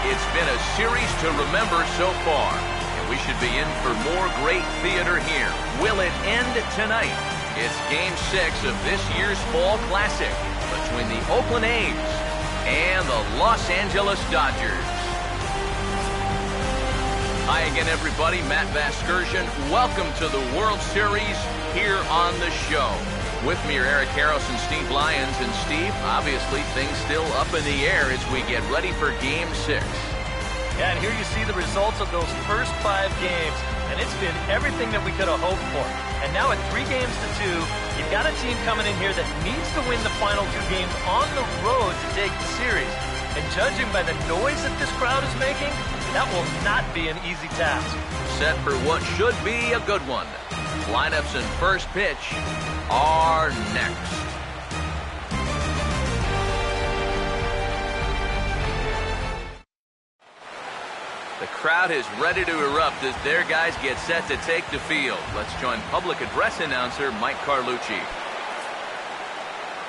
It's been a series to remember so far, and we should be in for more great theater here. Will it end tonight? It's Game 6 of this year's Fall Classic between the Oakland A's and the Los Angeles Dodgers. Hi again, everybody. Matt Vasgersian. Welcome to the World Series here on the show. With me are Eric Harris and Steve Lyons. And Steve, obviously things still up in the air as we get ready for Game 6. Yeah, and here you see the results of those first 5 games, and it's been everything that we could have hoped for. And now at 3 games to 2, you've got a team coming in here that needs to win the final 2 games on the road to take the series. And judging by the noise that this crowd is making, that will not be an easy task. Set for what should be a good one. Lineups and first pitch are next. The crowd is ready to erupt as their guys get set to take the field. Let's join public address announcer Mike Carlucci.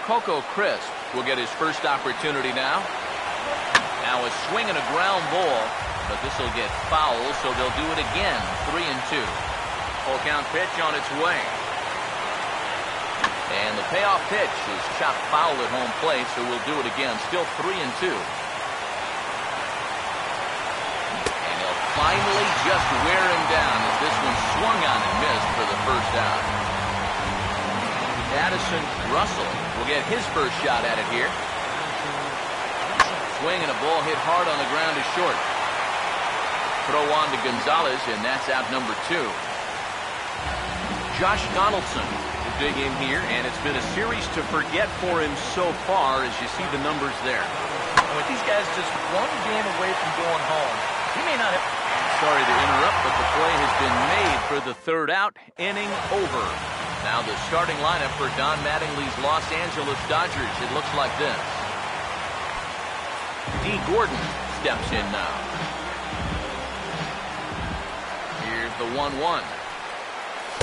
Coco Crisp will get his first opportunity now. Now a swing and a ground ball, but this will get foul, so they'll do it again. 3-2. Full count pitch on its way. And the payoff pitch is chopped foul at home plate, so we'll do it again. Still 3-2. And he'll finally just wear him down as this one swung on and missed for the first out. Addison Russell will get his first shot at it here. Swing and a ball hit hard on the ground is short. Throw on to Gonzalez, and that's out number 2. Josh Donaldson will dig in here, and it's been a series to forget for him so far as you see the numbers there. With these guys just 1 game away from going home, he may not have... Sorry to interrupt, but the play has been made for the 3rd out, inning over. Now the starting lineup for Don Mattingly's Los Angeles Dodgers. It looks like this. D. Gordon steps in now. Here's the 1-1.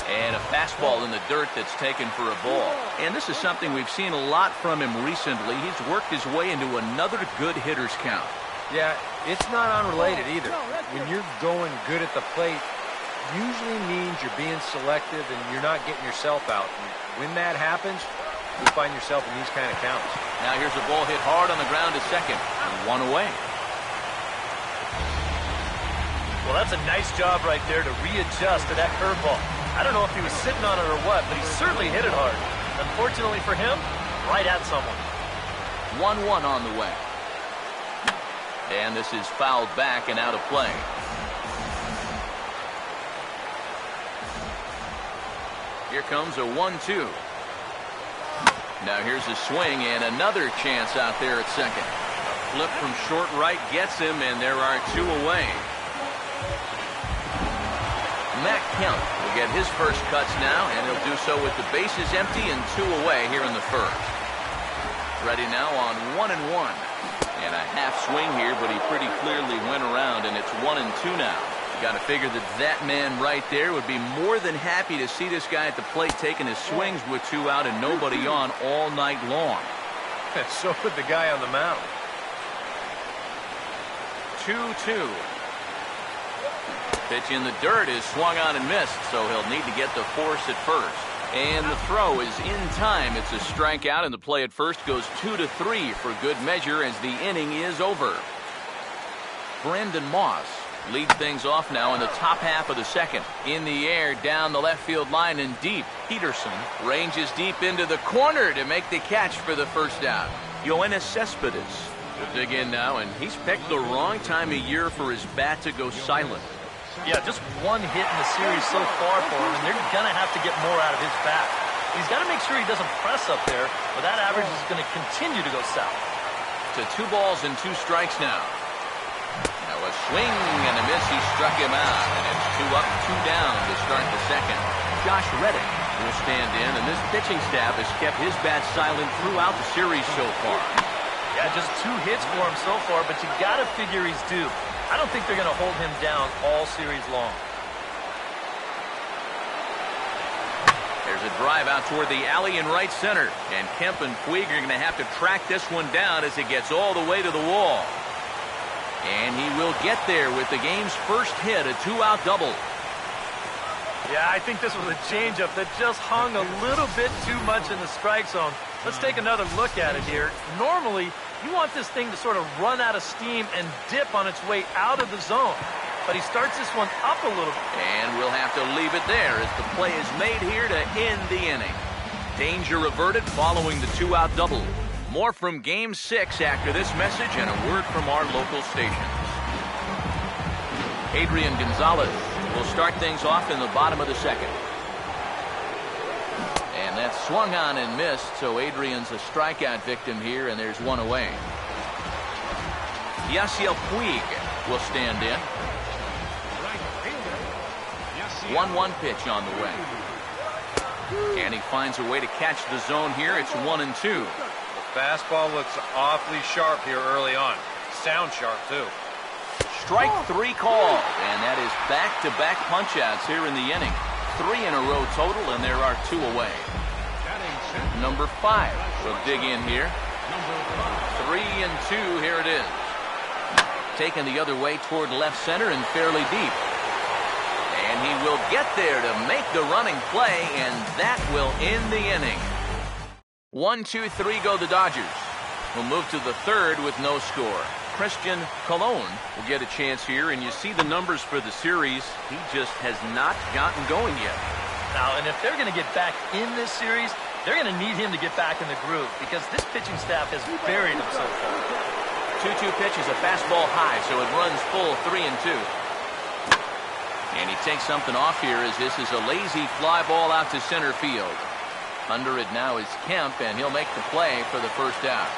And a fastball in the dirt that's taken for a ball. And this is something we've seen a lot from him recently. He's worked his way into another good hitter's count. Yeah, it's not unrelated either. When you're going good at the plate, usually means you're being selective and you're not getting yourself out. And when that happens, you find yourself in these kind of counts. Now here's a ball hit hard on the ground to second. And 1 away. Well, that's a nice job right there to readjust to that curveball. I don't know if he was sitting on it or what, but he certainly hit it hard. Unfortunately for him, right at someone. 1-1 on the way. And this is fouled back and out of play. Here comes a 1-2. Now here's a swing and another chance out there at second. A flip from short right gets him, and there are 2 away. Matt Kemp will get his first cuts now, and he'll do so with the bases empty and 2 away here in the first. Ready now on 1-1. And a half swing here, but he pretty clearly went around, and it's 1-2 now. You got to figure that that man right there would be more than happy to see this guy at the plate taking his swings with 2 out and nobody on all night long. So would the guy on the mound. 2-2. Pitch in the dirt is swung on and missed, so he'll need to get the force at first. And the throw is in time. It's a strikeout, and the play at first goes 2-3 for good measure as the inning is over. Brandon Moss leads things off now in the top half of the second. In the air, down the left field line and deep. Peterson ranges deep into the corner to make the catch for the first out. Yoenis Cespedes will dig in now, and he's picked the wrong time of year for his bat to go silent. Yeah, just 1 hit in the series so far for him, and they're going to have to get more out of his bat. He's got to make sure he doesn't press up there, or that average is going to continue to go south. To 2 balls and 2 strikes now. Now a swing and a miss. He struck him out, and it's 2 up, 2 down to start the second. Josh Reddick will stand in, and this pitching staff has kept his bat silent throughout the series so far. Yeah, just 2 hits for him so far, but you got to figure he's due. I don't think they're going to hold him down all series long. There's a drive out toward the alley in right center. And Kemp and Puig are going to have to track this one down as it gets all the way to the wall. And he will get there with the game's first hit, a two-out double. Yeah, I think this was a changeup that just hung a little bit too much in the strike zone. Let's take another look at it here. Normally, you want this thing to sort of run out of steam and dip on its way out of the zone. But he starts this one up a little bit. And we'll have to leave it there as the play is made here to end the inning. Danger averted following the two-out double. More from Game 6 after this message and a word from our local stations. Adrian Gonzalez will start things off in the bottom of the second. And that's swung on and missed, so Adrian's a strikeout victim here, and there's one away. Yasiel Puig will stand in. 1-1 pitch on the way. And he finds a way to catch the zone here. It's 1-2. The fastball looks awfully sharp here early on. Sound sharp, too. Strike 3 call, and that is back-to-back punch-outs here in the inning. 3 in a row total, and there are 2 away. Number 5 will dig in here. 3-2, here it is. Taken the other way toward left center and fairly deep. And he will get there to make the running play, and that will end the inning. 1-2-3 go the Dodgers. We'll move to the third with no score. Christian Colon will get a chance here, and you see the numbers for the series. He just has not gotten going yet. Now, and if they're going to get back in this series, they're going to need him to get back in the groove because this pitching staff has buried him so far. 2-2 pitch is a fastball high, so it runs full 3-2. And he takes something off here as this is a lazy fly ball out to center field. Under it now is Kemp, and he'll make the play for the first out.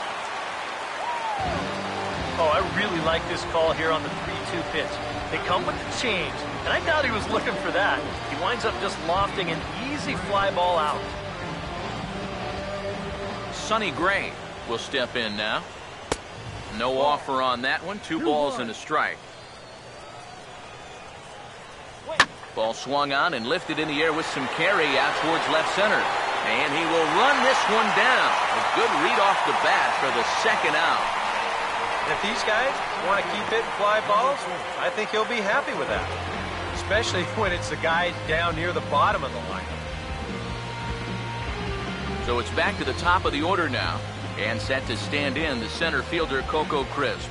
Oh, I really like this call here on the 3-2 pitch. They come with the change, and I doubt he was looking for that. He winds up just lofting an easy fly ball out. Sonny Gray will step in now. No offer on that one. 2 balls and a strike. Ball swung on and lifted in the air with some carry out towards left center. And he will run this one down. A good read off the bat for the second out. If these guys want to keep hitting fly balls, I think he'll be happy with that. Especially when it's the guy down near the bottom of the lineup. So it's back to the top of the order now. And set to stand in the center fielder, Coco Crisp.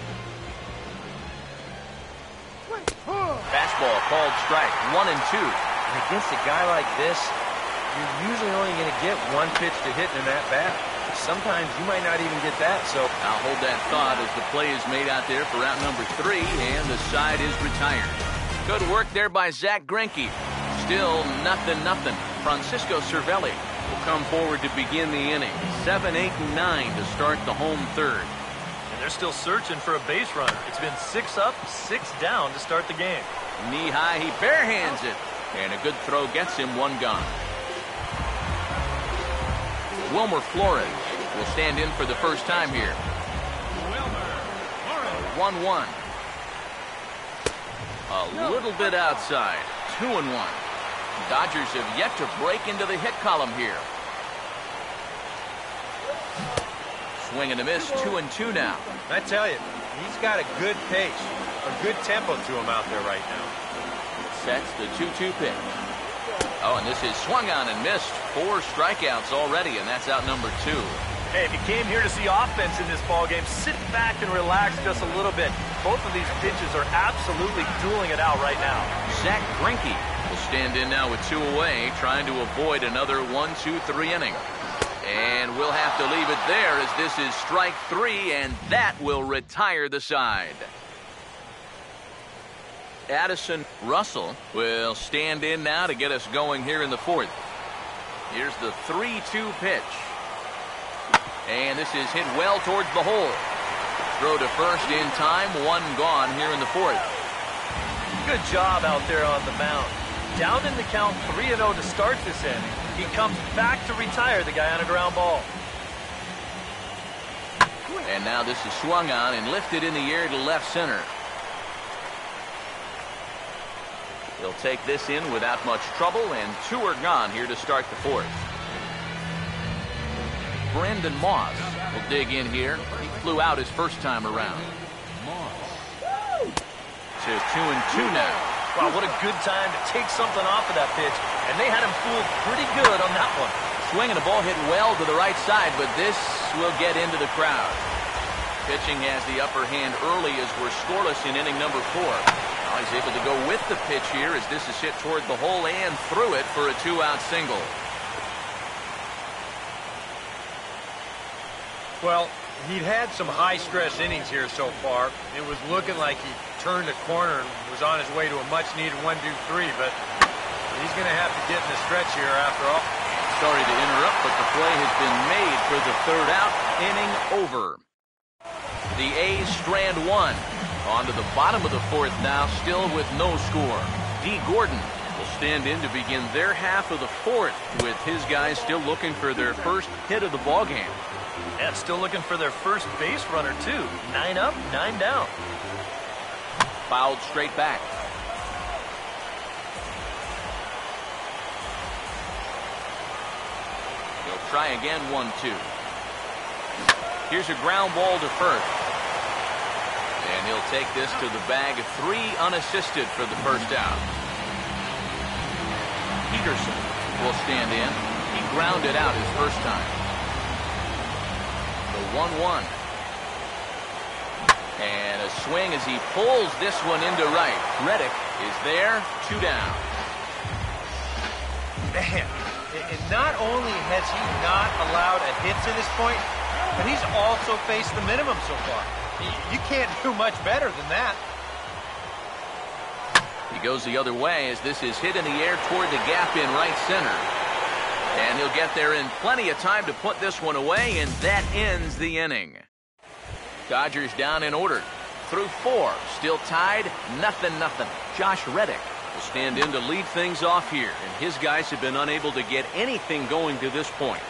Fastball called strike, 1-2. And against a guy like this, you're usually only going to get one pitch to hit in that bat. Sometimes you might not even get that, so I'll hold that thought as the play is made out there for out number 3, and the side is retired. Good work there by Zach Greinke. Still 0-0. Francisco Cervelli will come forward to begin the inning. 7, 8, and 9 to start the home third. And they're still searching for a base runner. It's been 6 up, 6 down to start the game. Knee high, he barehands it. And a good throw gets him 1 gone. Wilmer Flores will stand in for the first time here. 1-1. A little bit outside. 2-1. Dodgers have yet to break into the hit column here. Swing and a miss, 2-2 now. I tell you, he's got a good pace, a good tempo to him out there right now. Sets the 2-2 pitch. Oh, and this is swung on and missed. 4 strikeouts already, and that's out number 2. Hey, if you came here to see offense in this ballgame, sit back and relax just a little bit. Both of these pitches are absolutely dueling it out right now. Zach Greinke will stand in now with 2 away, trying to avoid another 1-2-3 inning. And we'll have to leave it there as this is strike 3, and that will retire the side. Addison Russell will stand in now to get us going here in the 4th. Here's the 3-2 pitch. And this is hit well towards the hole. Throw to first in time, 1 gone here in the 4th. Good job out there on the mound. Down in the count 3-0 to start this inning. He comes back to retire the guy on a ground ball. And now this is swung on and lifted in the air to left center. He'll take this in without much trouble, and 2 are gone here to start the 4th. Brandon Moss will dig in here. He flew out his first time around. to 2-2 now. Wow, what a good time to take something off of that pitch. And they had him fooled pretty good on that one. Swing and a ball hit well to the right side, but this will get into the crowd. Pitching has the upper hand early as we're scoreless in inning number 4. Now he's able to go with the pitch here as this is hit toward the hole and through it for a 2-out single. Well, he'd had some high-stress innings here so far. It was looking like he turned a corner and was on his way to a much-needed 1-2-3, but he's going to have to get in the stretch here after all. Sorry to interrupt, but the play has been made for the 3rd out. Inning over. The A's strand 1. On to the bottom of the 4th now, still with no score. D. Gordon will stand in to begin their half of the 4th, with his guys still looking for their first hit of the ballgame. Yeah, still looking for their first base runner, too. 9 up, 9 down. Fouled straight back. He'll try again, 1-2. Here's a ground ball to first. And he'll take this to the bag. 3 unassisted for the first out. Peterson will stand in. He grounded out his first time. The 1-1. And a swing as he pulls this one into right. Reddick is there. 2 down. Man, and not only has he not allowed a hit to this point, but he's also faced the minimum so far. You can't do much better than that. He goes the other way as this is hit in the air toward the gap in right center. And he'll get there in plenty of time to put this one away, and that ends the inning. Dodgers down and ordered. Through 4, still tied, 0-0. Josh Reddick will stand in to lead things off here, and his guys have been unable to get anything going to this point.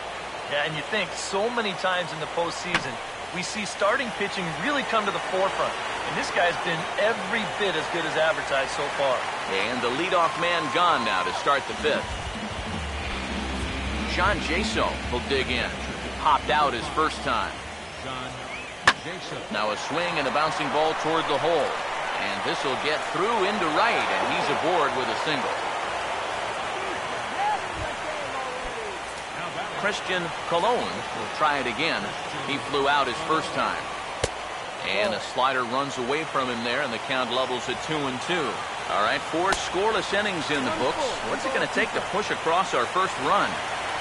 Yeah, and you think so many times in the postseason, we see starting pitching really come to the forefront. And this guy's been every bit as good as advertised so far. And the leadoff man gone now to start the 5th. John Jaso will dig in. Popped out his first time. Now a swing and a bouncing ball toward the hole. And this will get through into right, and he's aboard with a single. Christian Colon will try it again. He flew out his first time. And a slider runs away from him there, and the count levels at 2-2. All right, 4 scoreless innings in the books. What's it going to take to push across our first run?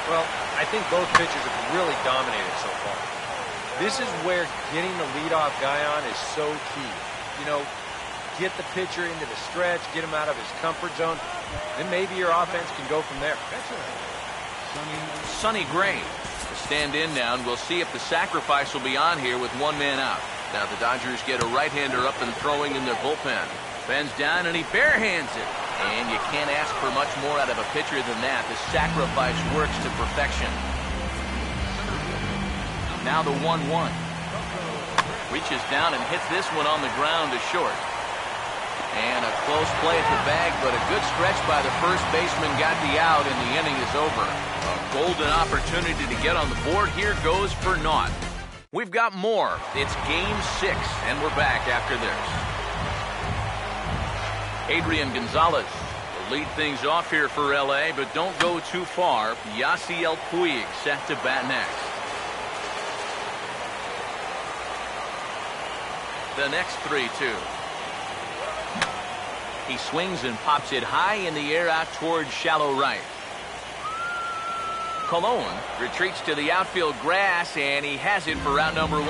Well, I think both pitchers have really dominated so far. This is where getting the leadoff guy on is so key. You know, get the pitcher into the stretch, get him out of his comfort zone, then maybe your offense can go from there. Sonny Gray to stand in now, and we'll see if the sacrifice will be on here with 1 man out. Now the Dodgers get a right-hander up and throwing in their bullpen. Bends down and he barehands it. And you can't ask for much more out of a pitcher than that. The sacrifice works to perfection. Now the 1-1. Reaches down and hits this one on the ground to short. And a close play at the bag, but a good stretch by the first baseman got the out, and the inning is over. A golden opportunity to get on the board here goes for naught. We've got more. It's Game 6, and we're back after this. Adrian Gonzalez will lead things off here for L.A., but don't go too far. Yasiel Puig set to bat next. The next 3-2. He swings and pops it high in the air out towards shallow right. Colon retreats to the outfield grass, and he has it for round number 1.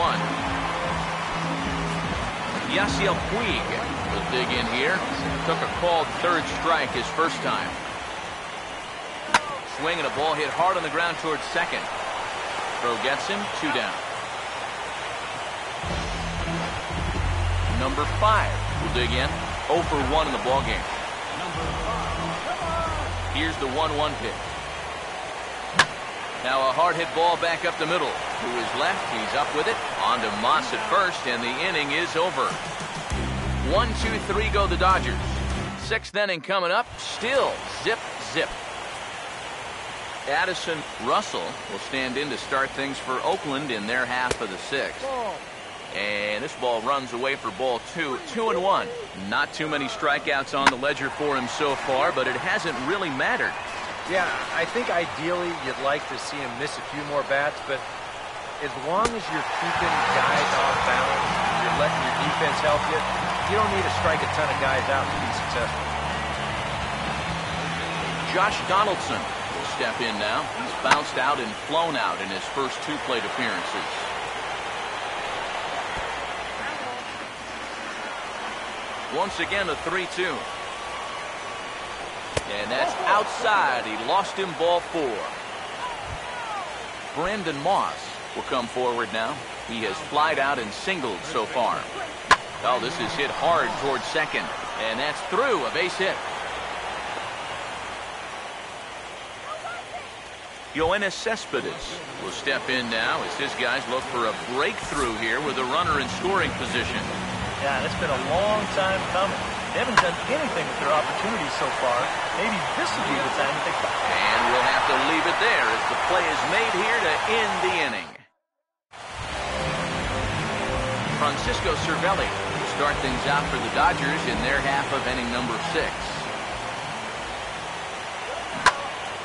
Yasiel Puig will dig in here. Took a called 3rd strike his first time. Swing and a ball hit hard on the ground towards 2nd. Throw gets him, 2 down. Number 5 will dig in. 0 for 1 in the ballgame. Here's the 1-1 pitch. Now a hard hit ball back up the middle. To his left, he's up with it. On to Moss at first, and the inning is over. 1-2-3 go the Dodgers. 6th inning coming up. Still zip, zip. Addison Russell will stand in to start things for Oakland in their half of the 6th. And this ball runs away for ball 2, 2-1. Not too many strikeouts on the ledger for him so far, but it hasn't really mattered. Yeah, I think ideally you'd like to see him miss a few more bats, but as long as you're keeping guys off balance, you're letting your defense help you, you don't need to strike a ton of guys out to be successful. Josh Donaldson will step in now. He's bounced out and flown out in his first 2 plate appearances. Once again, a 3-2. And that's outside. He lost him, ball 4. Brandon Moss will come forward now. He has flied out and singled so far. Oh, this is hit hard towards second. And that's through, a base hit. Yoenis Cespedes will step in now as his guys look for a breakthrough here with a runner in scoring position. Yeah, it's been a long time coming. They haven't done anything with their opportunities so far. Maybe this will be the time to think about it. And we'll have to leave it there as the play is made here to end the inning. Francisco Cervelli will start things out for the Dodgers in their half of inning number 6.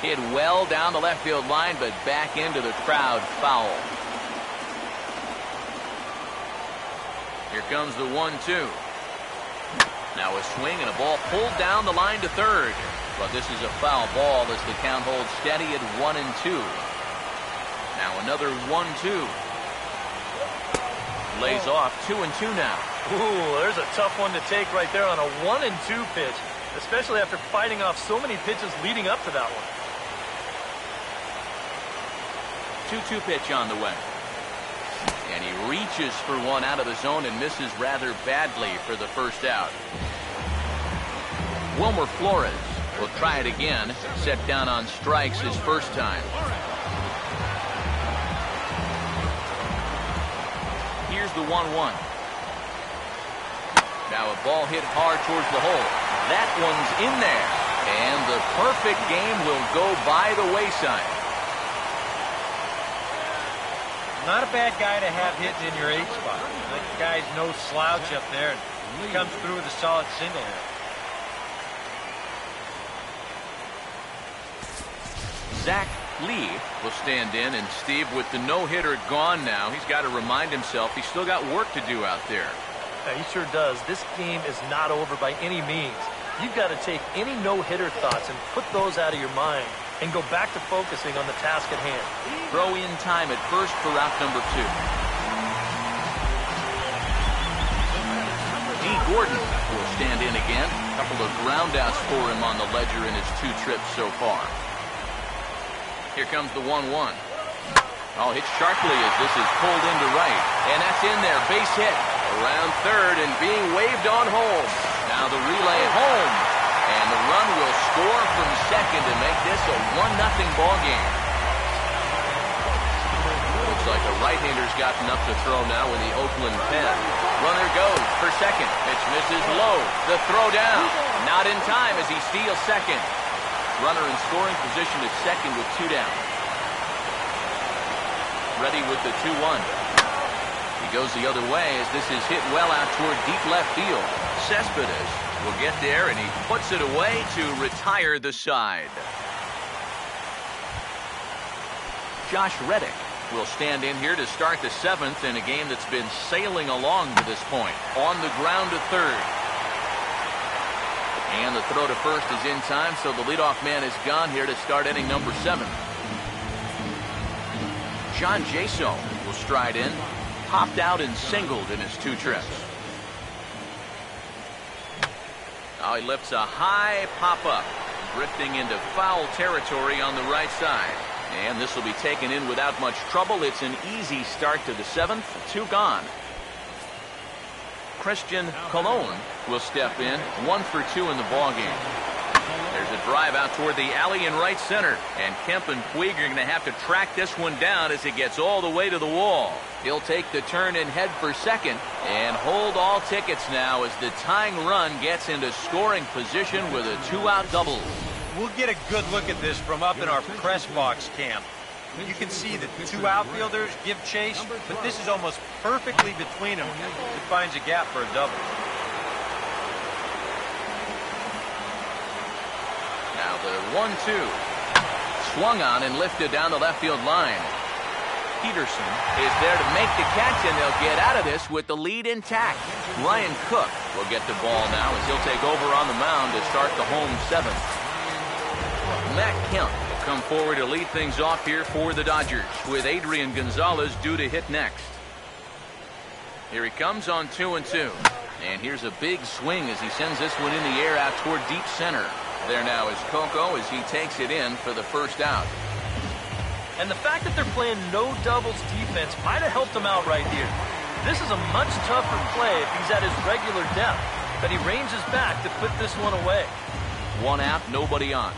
Hit well down the left field line, but back into the crowd, foul. Here comes the 1-2. Now a swing and a ball pulled down the line to third. But this is a foul ball as the count holds steady at 1-2. Now another 1-2. Lays off 2-2 now. Ooh, there's a tough one to take right there on a 1-2 pitch, especially after fighting off so many pitches leading up to that one. 2-2 pitch on the way. And he reaches for one out of the zone and misses rather badly for the first out. Wilmer Flores will try it again. Set down on strikes his first time. Here's the 1-1. Now a ball hit hard towards the hole. That one's in there. And the perfect game will go by the wayside. Not a bad guy to have hitting in your 8 spot. That guy's no slouch up there. He comes through with a solid single here. Zach Lee will stand in, and Steve, with the no-hitter gone now, he's got to remind himself he's still got work to do out there. Yeah, he sure does. This game is not over by any means. You've got to take any no-hitter thoughts and put those out of your mind and go back to focusing on the task at hand. Throw in time at first for out number 2. Dee Gordon will stand in again. A couple of groundouts for him on the ledger in his 2 trips so far. Here comes the 1-1. Oh, hit sharply as this is pulled into right. And that's in there. Base hit. Around third and being waved on home. Now the relay home. And the run will score from second to make this a 1-0 ball game. Looks like a right-hander's got enough to throw now with the Oakland pen. Runner goes for second. Pitch misses low. The throw down. Not in time as he steals second. Runner in scoring position at second with 2 down. Ready with the 2-1. He goes the other way as this is hit well out toward deep left field. Cespedes will get there, and he puts it away to retire the side. Josh Reddick will stand in here to start the 7th in a game that's been sailing along to this point. On the ground to third. And the throw to first is in time, so the leadoff man is gone here to start inning number 7. John Jaso will stride in. Popped out and singled in his 2 trips. Now he lifts a high pop-up, drifting into foul territory on the right side. And this will be taken in without much trouble. It's an easy start to the 7th. 2 gone. Christian Colon will step in. 1 for 2 in the ballgame. There's a drive out toward the alley in right center. And Kemp and Puig are going to have to track this one down as it gets all the way to the wall. He'll take the turn and head for second and hold all tickets now as the tying run gets into scoring position with a 2-out double. We'll get a good look at this from up in our press box camp. You can see the two outfielders give chase, but this is almost perfectly between them. It finds a gap for a double. Now the 1-2. Swung on and lifted down the left field line. Peterson is there to make the catch, and they'll get out of this with the lead intact. Ryan Cook will get the ball now as he'll take over on the mound to start the home seventh. Matt Kemp will come forward to lead things off here for the Dodgers, with Adrian Gonzalez due to hit next. Here he comes on 2-2. And here's a big swing as he sends this one in the air out toward deep center. There now is Coco as he takes it in for the first out. And the fact that they're playing no doubles defense might have helped him out right here. This is a much tougher play if he's at his regular depth, but he ranges back to put this one away. One out, nobody on.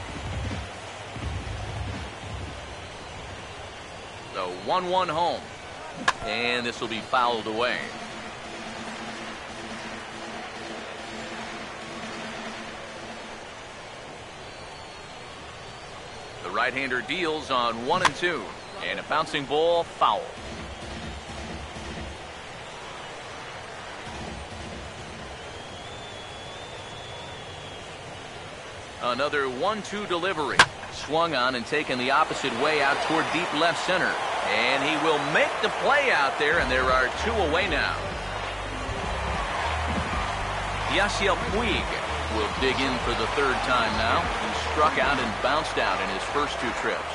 So 1-1 home. And this will be fouled away. The right-hander deals on 1-2. And a bouncing ball, foul. Another 1-2 delivery. Swung on and taken the opposite way out toward deep left center. And he will make the play out there, and there are two away now. Yasiel Puig will dig in for the third time now. He struck out and bounced out in his first two trips.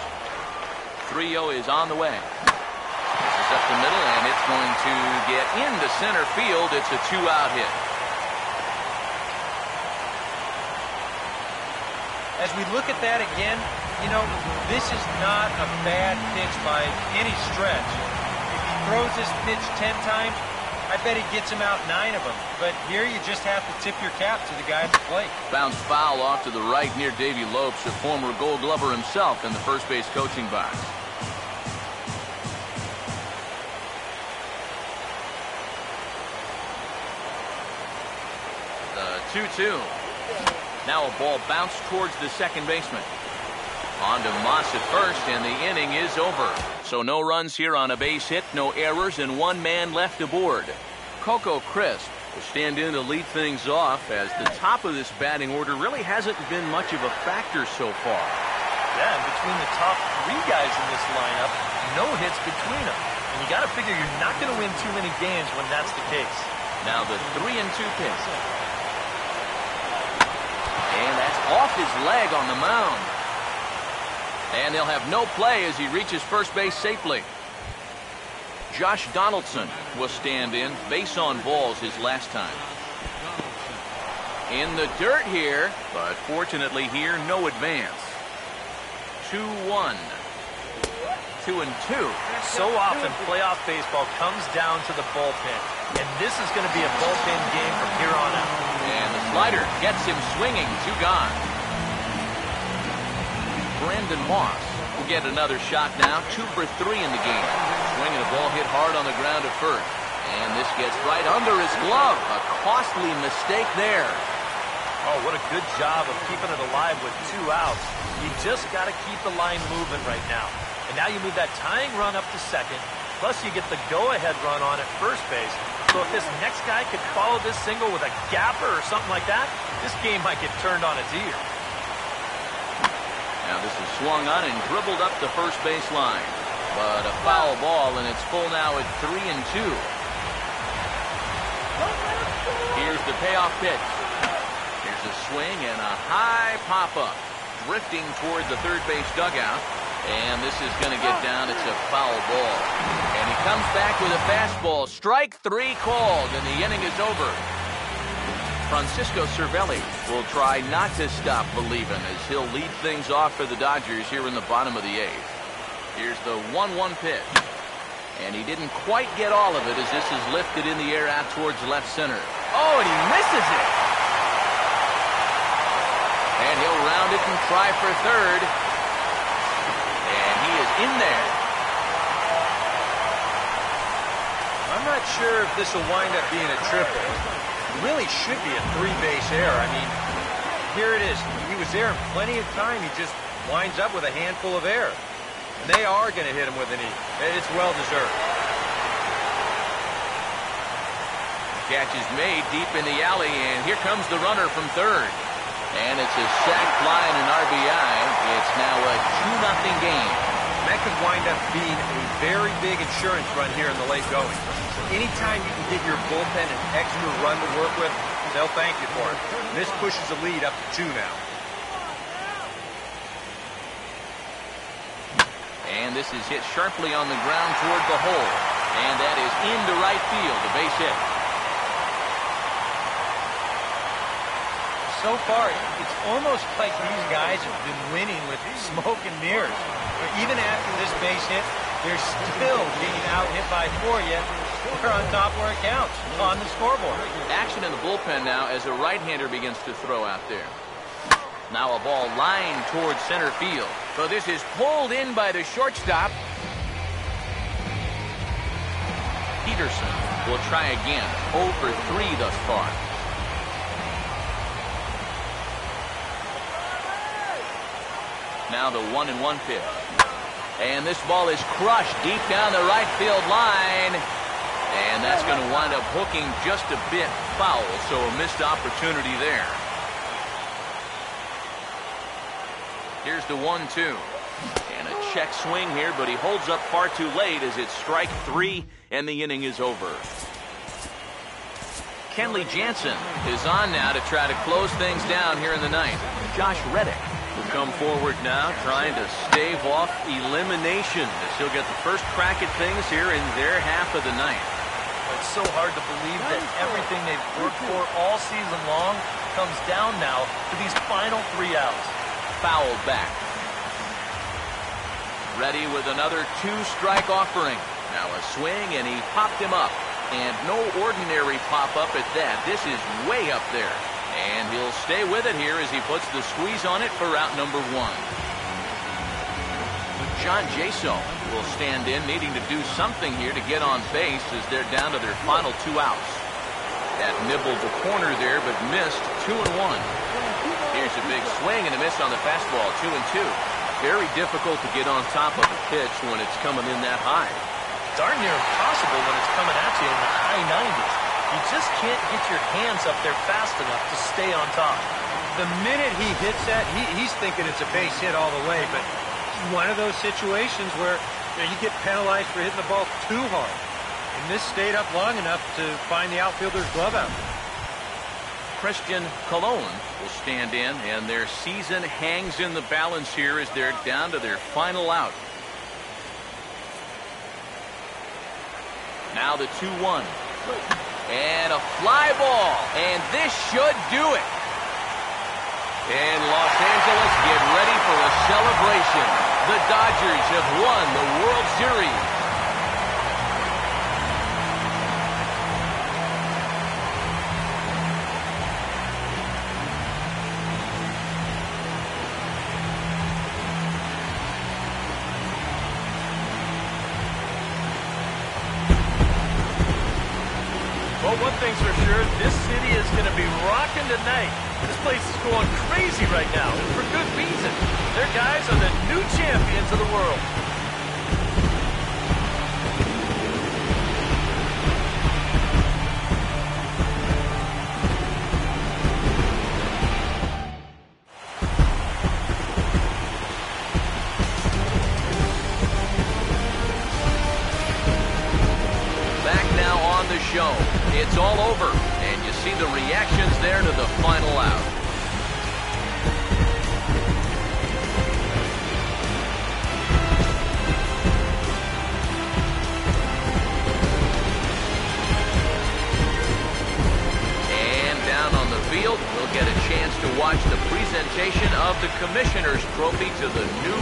3-0 is on the way. This is up the middle, and it's going to get into center field. It's a two-out hit. As we look at that again, you know, this is not a bad pitch by any stretch. If he throws this pitch 10 times, I bet he gets him out 9 of them. But here you just have to tip your cap to the guy at the plate. Bounced foul off to the right near Davey Lopes, a former Gold Glover himself in the first base coaching box. The 2-2. Now a ball bounced towards the second baseman. On to Moss at first, and the inning is over. So no runs here on a base hit, no errors, and one man left aboard. Coco Crisp will stand in to lead things off, as the top of this batting order really hasn't been much of a factor so far. Yeah, and between the top 3 guys in this lineup, no hits between them. And you got to figure you're not going to win too many games when that's the case. Now the 3-2 pitch. And that's off his leg on the mound. And they'll have no play as he reaches first base safely. Josh Donaldson will stand in. Base on balls his last time. In the dirt here, but fortunately here, no advance. 2-1. 2-2. So often playoff baseball comes down to the bullpen. And this is going to be a bullpen game from here on out. And the slider gets him swinging. 2 gone. Brandon Moss will get another shot now. 2 for 3 in the game. Swinging a ball hit hard on the ground at first. And this gets right under his glove. A costly mistake there. Oh, what a good job of keeping it alive with 2 outs. You just got to keep the line moving right now. And now you move that tying run up to second. Plus you get the go-ahead run on at first base. So if this next guy could follow this single with a gapper or something like that, this game might get turned on its ear. Now this is swung on and dribbled up the first base line. But a foul ball, and it's full now at 3-2. Here's the payoff pitch. Here's a swing and a high pop-up. Drifting toward the third base dugout. And this is going to get down. It's a foul ball. And he comes back with a fastball. Strike 3 called, and the inning is over. Francisco Cervelli will try not to stop believing as he'll lead things off for the Dodgers here in the bottom of the 8th. Here's the 1-1 pitch. And he didn't quite get all of it as this is lifted in the air out towards left center. Oh, and he misses it. And he'll round it and try for third. And he is in there. I'm not sure if this will wind up being a triple. It really should be a 3-base error. I mean, here it is. He was there in plenty of time. He just winds up with a handful of error. And they are going to hit him with an E. It's well-deserved. Catch is made deep in the alley, and here comes the runner from third. And it's a sac fly and an RBI. It's now a 2-0 game. That could wind up being a very big insurance run here in the late going. Anytime you can get your bullpen an extra run to work with, they'll thank you for it. This pushes the lead up to 2 now. And this is hit sharply on the ground toward the hole. And that is into right field, a base hit. So far, it's almost like these guys have been winning with smoke and mirrors. But even after this base hit, they're still getting out hit by 4, yet they're on top where it counts, on the scoreboard. Action in the bullpen now as a right-hander begins to throw out there. Now a ball lined towards center field. So this is pulled in by the shortstop. Peterson will try again. 0 for 3 thus far. Now the 1-1 pitch. And this ball is crushed deep down the right field line. And that's going to wind up hooking just a bit foul, so a missed opportunity there. Here's the 1-2. And a check swing here, but he holds up far too late as it's strike 3, and the inning is over. Kenley Jansen is on now to try to close things down here in the ninth. Josh Reddick will come forward now, trying to stave off elimination as he'll get the first crack at things here in their half of the ninth. It's so hard to believe that everything they've worked for all season long comes down now to these final 3 outs. Fouled back. Ready with another 2-strike offering. Now a swing, and he popped him up. And no ordinary pop-up at that. This is way up there. And he'll stay with it here as he puts the squeeze on it for route number 1. John Jaso will stand in, needing to do something here to get on base as they're down to their final 2 outs. That nibbled the corner there, but missed 2-1. Here's a big swing and a miss on the fastball, 2-2. Very difficult to get on top of a pitch when it's coming in that high. Darn near impossible when it's coming at you in the high 90s. You just can't get your hands up there fast enough to stay on top. The minute he hits that, he's thinking it's a base hit all the way, but it's one of those situations where you get penalized for hitting the ball too hard. And this stayed up long enough to find the outfielder's glove out. Christian Colon will stand in, and their season hangs in the balance here as they're down to their final out. Now the 2-1. And a fly ball. And this should do it. And Los Angeles get ready for a celebration. The Dodgers have won the World Series. Well, one thing's for sure, this city is going to be rocking tonight. This place is going crazy right now, and for good reason. Their guys are the new champions of the world. Back now on the show. It's all over, and you see the reactions there to the final out. And down on the field, we'll get a chance to watch the presentation of the Commissioner's Trophy to the new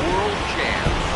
World Champs.